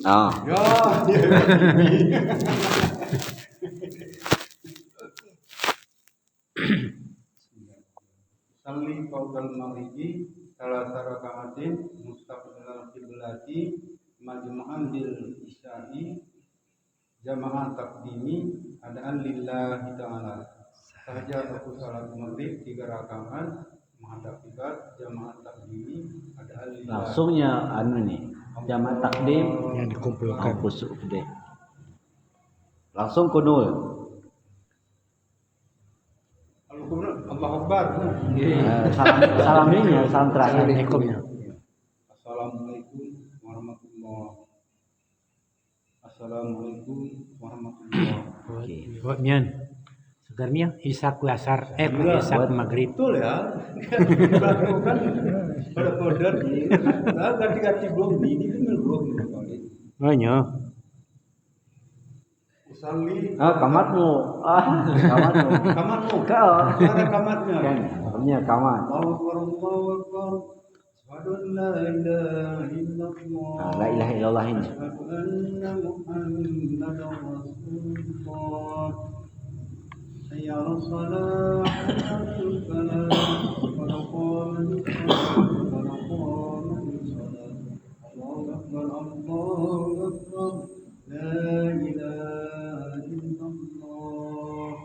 Ah. Ya. Salli qaudal maghribi salah raka'atin mustaqbilal qiblati majmu'an bil isya'i jama'an taqdimi adaan lillahi ta'ala. Saja aku salat maghrib 3 rakaat menghadap kiblat jama'an taqdimi adaan lillahi. Langsungnya nih jamaah takdim yang dikumpulkan. Kusuk gede. Langsung kunul. Allahu Akbar. Salam ini ya, salam terakhir. Assalamualaikumnya. Assalamualaikum warahmatullahi. Oke. Buat mian. Segarnya isak lasar isak maghrib. Betul ya. Kan pada modern ini. Nah, ganti-ganti belum ini belum kali. Oh nya. Usalli. Kamatmu. Kamatmu. Kau. Mana kamatnya? Kan, namanya kamat. Allahu Akbar. Asyhadu an la ilaha illallah. La ilaha illallah ini. Asyhadu anna Muhammadar Rasulullah. Hayya 'alas shalah, hayya 'alal falah, qad qamatis shalah. Allahu Akbar, Allahu Akbar. La ilaha illallah.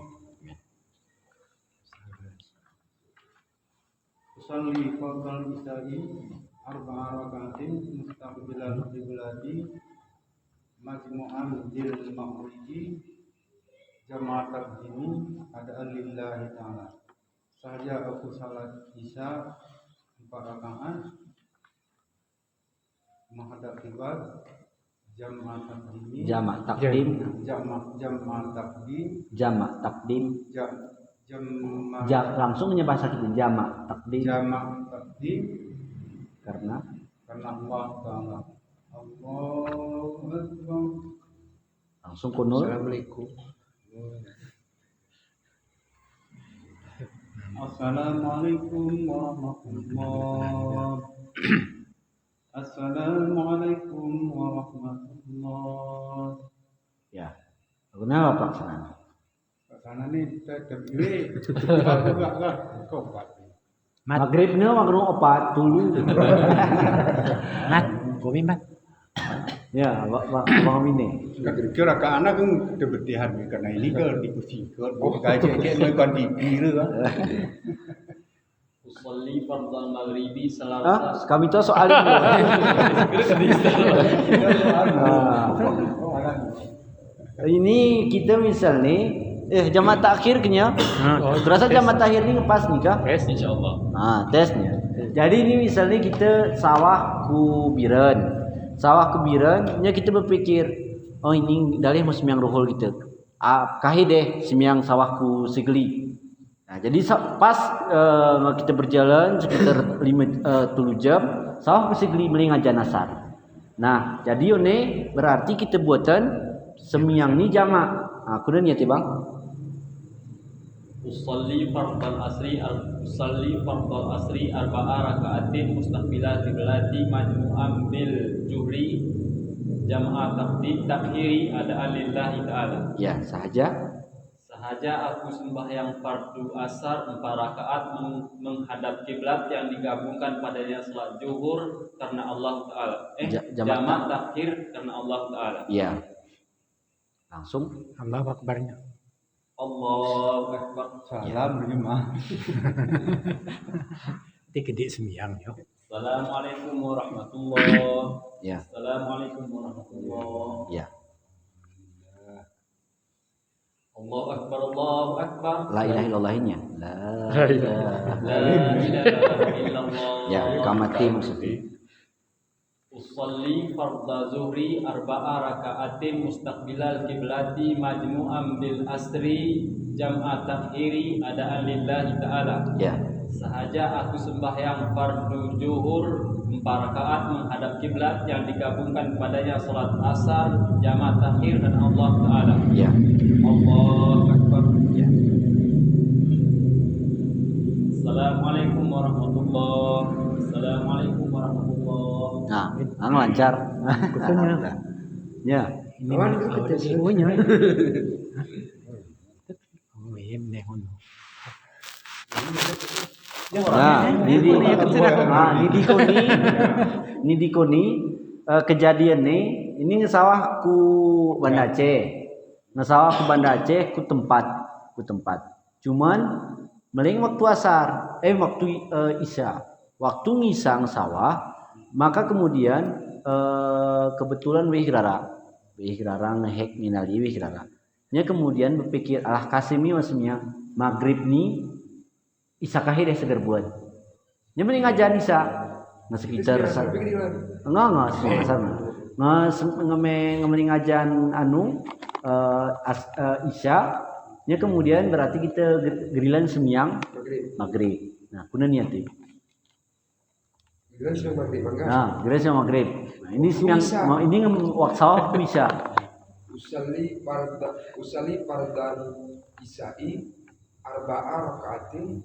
Usalli fardal isya'i arba'a raka'atin mustaqbilal qiblati majmu'an bil maghribi jama'at taqdimi adaan lillahi ta'ala. Saja aku salat isya 4 rakaat menghadap kiblat jama'at taqdimi Jamak takdim. jama'at taqdim Jamak takdim. jama'at Langsungnya bahasa kita jamak takdim. taqdim Karena Allah Ta'ala. Allahu Akbar. langsung kunul. Assalamualaikum. Assalamualaikum warahmatullahi. Assalamualaikum warahmatullahi. Ya. Kenapa pelaksanaan? Sana nih TWI. Enggak kopat. Maghribnya maghrib opat dulu. Mat, komi mat. Ya, bang ini. Kira ke anak kan kebetihan karena ini kan dikusingkan. Kayak nonton TV lu kan. Usolli fardal maghribi Ah, salasa. kami tuh soal itu. Ini kita misal nih, jamaah takhir kenya. Terasa jamaah takhir ini pas nih kah? Tes insyaallah. Nah, tesnya. Jadi ini misalnya kita sawah kubiran. Sawah kubiran, nya kita berpikir, oh ini dalih mau sembiang ruhul gitu. Kahi deh sembiang sawahku segeli. Nah, jadi pas kita berjalan sekitar 7 jam, sawah segeli melingan janasar. Nah, jadi one berarti kita buatan sembiang ini jamak. Nah, kudu niat Bang. Usolli fardal asri arba'a raka'atin mustaqbilal qiblati majmu'an bil juhri jama'at taqdim takhiri adaan lillahi ta'ala. Ya, sahaja. Sahaja aku sembahyang fardu asar 4 rakaat menghadap kiblat yang digabungkan padanya salat zuhur karena Allah Ta'ala. Jamak takhir karena Allah Ta'ala. Iya. Langsung Allahu Akbarnya. Allahu Akbar. Salam jemaah. Itu gede sembiang yo. Assalamualaikum warahmatullahi. ya. Assalamualaikum warahmatullahi. Ya. Allahu Akbar, Allahu Akbar. La ilaha illallahnya. La ilaha. La ilaha illallah. Ya, kamati maksudnya. Usolli fardha zuhri arba'a raka'atin mustaqbilal qiblati majmu'an bil asri jam'a takhiri adaan lillahi ta'ala. Ya. Sahaja aku sembahyang fardu zuhur 4 rakaat menghadap kiblat yang digabungkan padanya salat asar jama' takhir dan Allah Ta'ala. Ya. Allahu Akbar. Ya. Assalamualaikum warahmatullahi. Assalamualaikum warahmatullahi. Nah, lancar. Kutunya. Ya. Ini Awan awal kita ibunya. Oh, iya deh hono. Nah, ini di koni kejadian nih ini ngesawah ku Banda Aceh. Ngesawah ku Banda Aceh ku tempat. Cuman meling waktu asar, waktu isya. Waktu ngisang sawah, maka kemudian kebetulan wihirara ngehek minali wihirara. Nya kemudian berpikir kasimi maksudnya maghrib nih isa kahir deh segar buat. Nya mending ngajan isa. Nah sekitar enggak sana. Ngemeng ngajan isya. Nya kemudian berarti kita gerilan semiang maghrib. Nah, kuna niat itu. Nah, gereja maghrib. Nah, ini semiang ini waktu bisa. Usali fardan isai arba'a rakaatin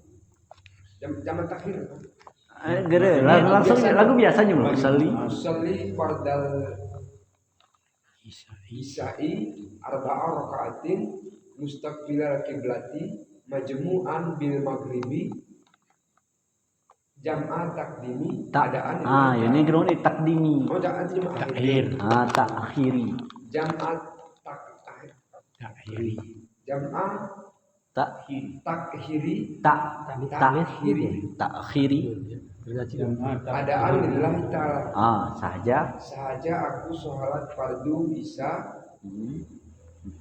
jam takhir. Lagu biasanya belum Usali fardal isai arba'a rakaatin mustaqbilal kiblati majmu'an bil maghribi jam'a takdimi keadaan. Ini ground takdimi. Oh, jangan cuma Takhir. Takhiri. Jam'a Takhiri. jam'a takhiri Takhiri. keadaan lillahi ta'ala. Saja Aku sholat fardu isya 4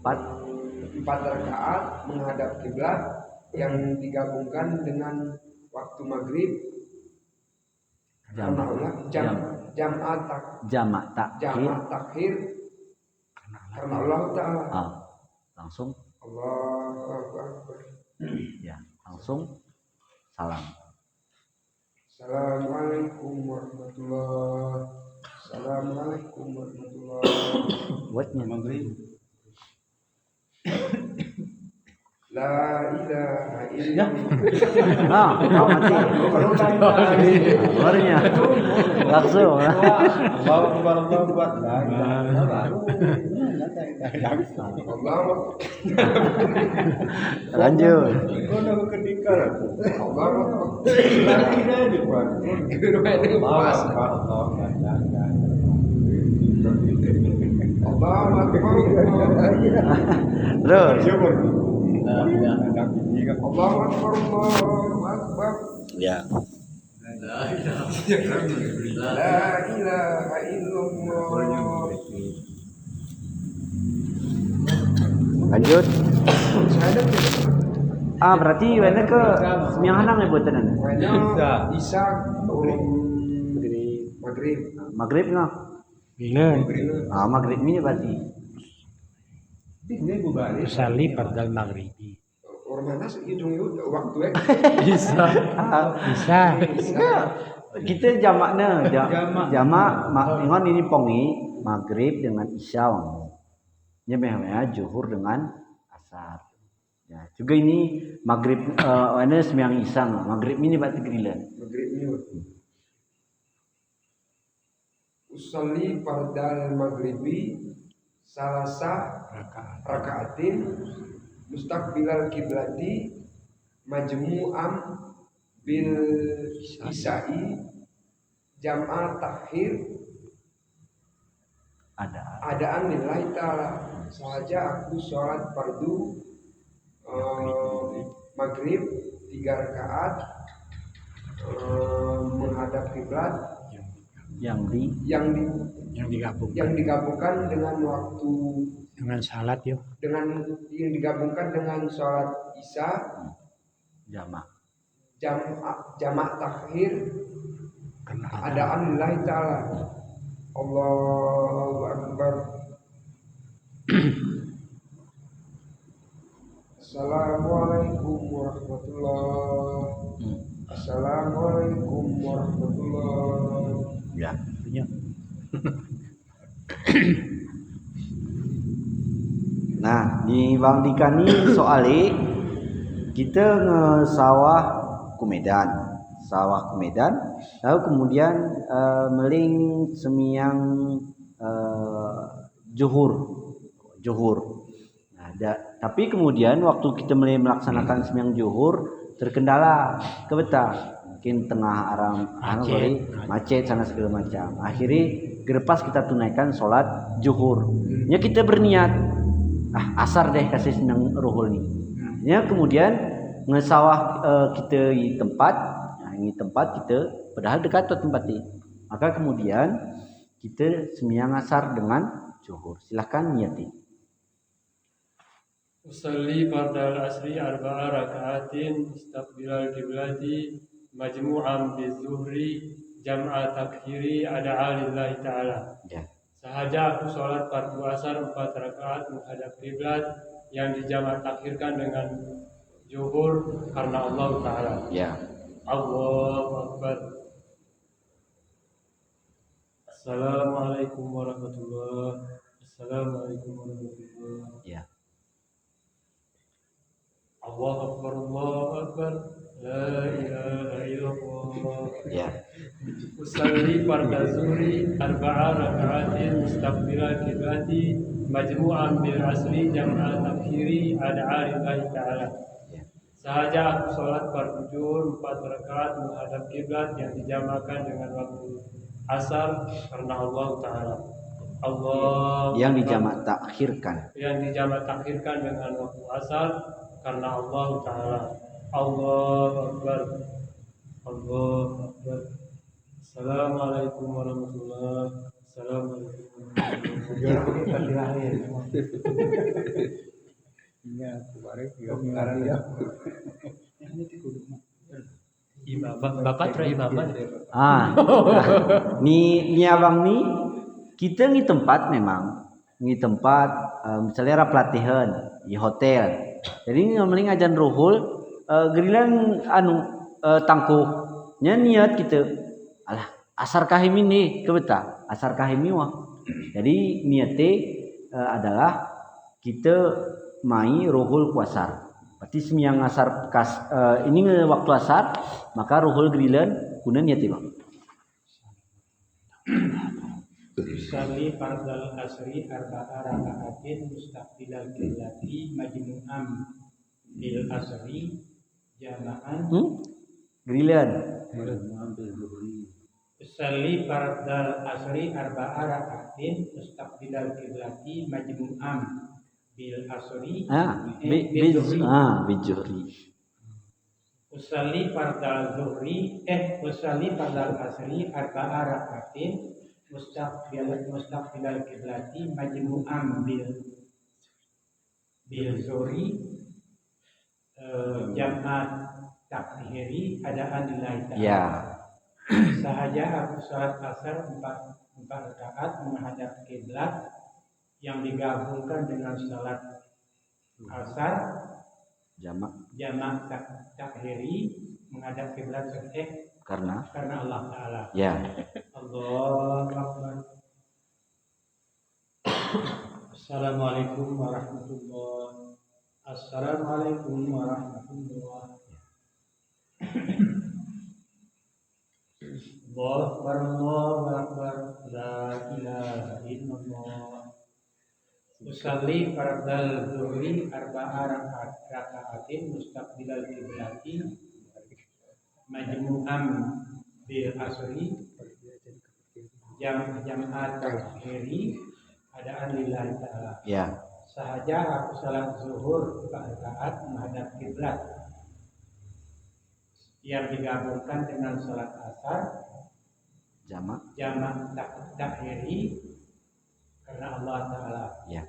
rakaat menghadap kiblat yang digabungkan dengan waktu maghrib. Jamak takhir karena Allah Ta'ala. Langsung Allahu Akbar. ya, langsung salam. Assalamualaikum warahmatullahi. Assalamualaikum warahmatullahi. Buatnya maghrib. La ilaha illallah. Mati. Barunya. Langsung. Lanjut. Terus. Allahu Akbar, Allahu Akbar. Ya. La ilaha illallah. Lanjut. Berarti mana ke semiang hanang ya buatan Isa maghrib. Maghrib nggak? Maghrib ini berarti. Usali fardal maghribi. Orang mana hitung waktu Bisa. Kita jamaknya jamak ingon ini pongi maghrib dengan isya. Nya memangnya zuhur dengan asar. Ya, juga ini maghrib ini semiang isang. Maghrib ini berarti gerilan. Maghrib ini. Usolli fardal maghribi salasa rakaatin mustaqbilal kiblati majmu'am bil isai jam'a takhir adaan lillahi ta'ala. Sahaja aku sholat fardu maghrib 3 rakaat menghadap kiblat yang digabungkan dengan waktu dengan salat yuk. Dengan yang digabungkan dengan sholat isya jamak takhir adaan lillahi ta'ala. Allahu Akbar. Assalamualaikum warahmatullahi. Assalamualaikum warahmatullahi. Ya. Nah, di Bang Dika ni soalnya kita ngesawah ku Medan. sawah ke Medan, lalu kemudian meling semiyang Juhur. Nah, tapi kemudian waktu kita mulai melaksanakan semiyang Juhur terkendala kebeta, mungkin tengah macet sana segala macam. Akhirnya gerepas kita tunaikan sholat Juhur. Ya kita berniat asar deh kasih semiyang ruhul nih. Ya kemudian ngesawah kita di tempat, ini tempat kita padahal dekat tuh tempat ini. Maka kemudian kita semiyang asar dengan Juhur. Silahkan niati. Usalli fardal asri arba'a raka'atin istaqbilal qiblati majmu'an bizuhri jam'a takhiri ada'a lillahi ta'ala. Ya. Sahaja aku sholat fardu asar 4 rakaat menghadap kiblat yang dijamak takhirkan dengan zuhur karena Allah Ta'ala. Ya. Allahu Akbar. Assalamualaikum warahmatullahi wabarakatuh. Assalamualaikum warahmatullahi wabarakatuh. Ya. Allahu Akbar, Allahu Akbar, la ilaha illallah. Ya. Usalli farda zuhri arba'a raka'atin mustaqbilal qiblati majmu'an bil asri jam'a takhiri ada'a lillahi ta'ala. Sahaja aku sholat fardu zuhur 4 rakaat menghadap kiblat yang dijamakan dengan waktu asar karena Allah Ta'ala. Allah Yang dijamak takhirkan. Yang dijamak takhirkan dengan waktu asar karena Allah Ta'ala. Allahu Akbar. Allahu Akbar. Assalamualaikum warahmatullahi wabarakatuh. Assalamualaikum warahmatullahi wabarakatuh. Imam, Bapak tra imaman. Ni abang ni kita ngi tempat memang ngi tempat misalnya pelatihan di hotel. Jadi ngomongin ngajan ruhul gerilan tangkuhnya niat kita. Alah asar kahim ini kebeta asar kahim wah. Jadi niatnya adalah kita mai ruhul kuasar. Berarti semiyang asar ini waktu asar maka ruhul gerilan guna niatnya bang. Usalli fardal asri arba'a raka'atin mustaqbilal qiblati majmu'an bil asri jama'an Gerilan. Usalli fardal asri arba'a raka'atin mustaqbilal qiblati majmu'an bil asri Bijuri. Usalli fardal asri arba'a raka'atin mustaqbilal qiblati majmu'an bil zuri jam'at takhiri adaan lillahi ta'ala. Ya. Sahaja aku sholat asar 4 rakaat menghadap kiblat yang digabungkan dengan sholat asar jamak takhiri menghadap kiblat Karena Allah Ta'ala. ya. Allahu Akbar. Assalamualaikum warahmatullahi. Assalamualaikum warahmatullahi. Allahu Akbar, Allahu Akbar, la ilaha illallah. Usalli fardal zuhri arba'a raka'atin mustaqbilal qiblati majmu'an bil asri jam'at takhiri adaan lillahi ta'ala. Ya. Sahaja aku salat zuhur 4 rakaat menghadap kiblat yang digabungkan dengan salat asar Jamak. takhiri karena Allah Ta'ala. Ya.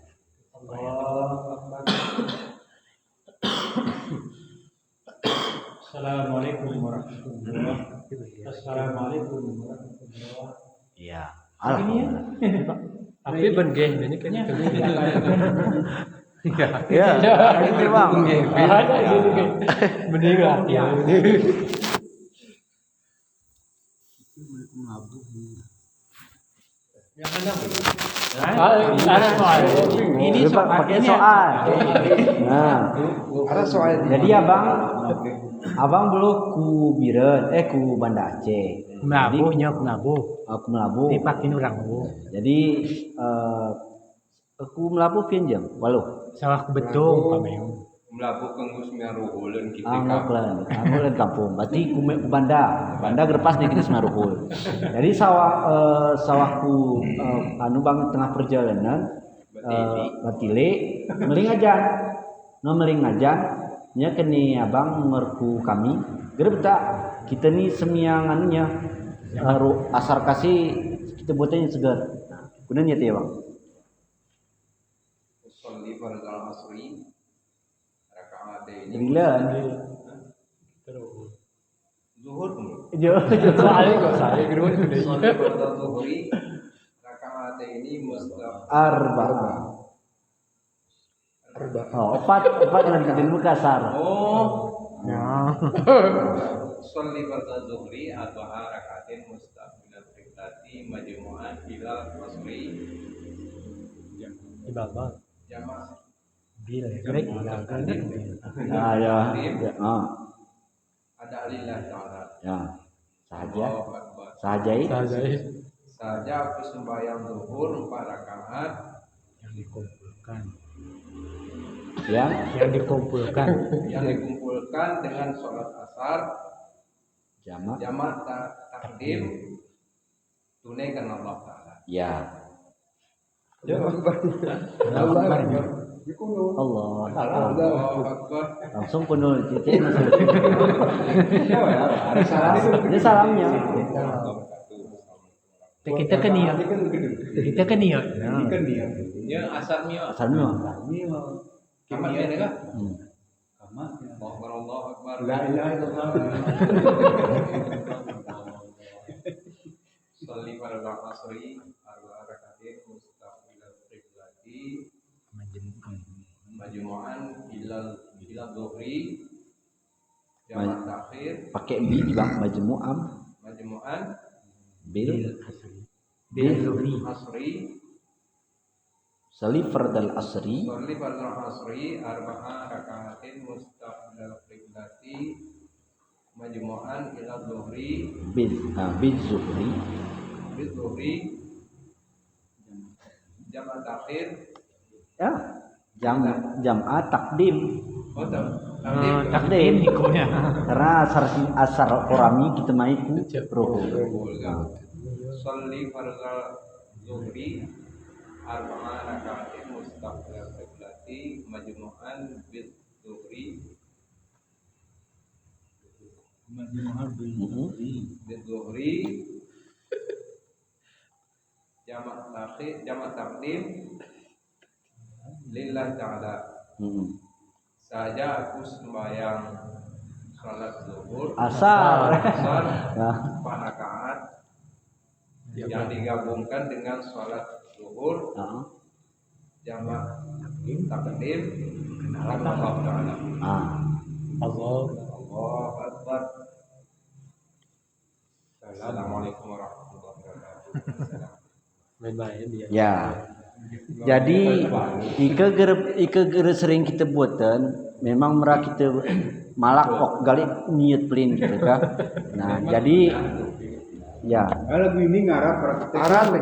Allahu Akbar. Assalamualaikum warahmatullahi wabarakatuh. Assalamualaikum warahmatullahi wabarakatuh. Ya. Alhamdulillah. Tapi bengeh ini kan Ya. Itu bang. ada ini mending lah ya. Yang mana? Ada soal. Ini soal. Pakai soal. Nah. Ada soal Jadi abang abang belum ku Biren, ku Banda Aceh. Melabuhnya melabuh. Aku melabuh. Dipakin orang bu. Jadi aku melabuh pinjam, walau. Sawah kebetung Pak Meong. Melabuh kengus miaruhuleun kitu Anggulan kampung. Berarti ku Banda gerpas nih kita semaruhul. Jadi sawahku anu bang tengah perjalanan batile meling ajan. No meling ajan nya kene abang merku kami gerep tak kita nih semiang anunya asar kasih kita buatnya segar. Nah, kemudian ya bang. Sholli fardal asri rakaat ini Sembilan. zuhur Soalnya kok saya gerun udah. Sholli fardal zuhri rakaat ini mustaq Arba'ah. Opat nanti di kasar. Ya. Sholli fardal zuhri arba'a rakaatin mustaqbilal qiblati majmu'an ilal asri Di bawah. jamaah Bil, korek. Nah, ya. ada lillah ta'ala. Ya. Saja. Allahu akbar. Saja. Saja aku sembahyang zuhur 4 rakaat Yang dikumpulkan. Ya. Yang dikumpulkan. yang dikumpulkan dengan sholat asar Jamak. jamak takdim tunaikan Allah Ta'ala. Ya. Allah. Allah. Allahu akbar. Langsung penuh titik masuk. Ini salamnya. Kita kan niat. Kita kan niat. Ya asar mio. Asalnya. Kamat ya enggak? Hmm. Allahu akbar. La ilaha illallah. Sholli fardal asri arba'a rakaatin mustaqbilal qiblati majmu'an ilal dhuhri jamak takhir Pakai bi bang majmu'am majmu'an bil asri sali fardal asri Sholli fardal asri arba'a rakaatin mustaqbilal qiblati majmu'an ilal dhuhri bil zuhri dhuhri jamak takhir ya jam'at takdim Takdim ikunya. karena asar orami kita maiku roh. Sholli fardal zuhri arba'a rakaatin mustaqbilal qiblati majmu'an bil dhuhri bil dhuhri jamak takdim lillah ta'ala. Saja aku sembahyang salat zuhur Asar. Ya. 4 rakaat yang digabungkan dengan salat zuhur jamak takdim Allah Ta'ala. Allahu Akbar. Assalamualaikum warahmatullahi wabarakatuh. Ya. Jadi ike sering kita buatan memang merah kita malak kok gali niat pelin gitu kan. Nah, jadi ya. Lagu ini ngarap Arab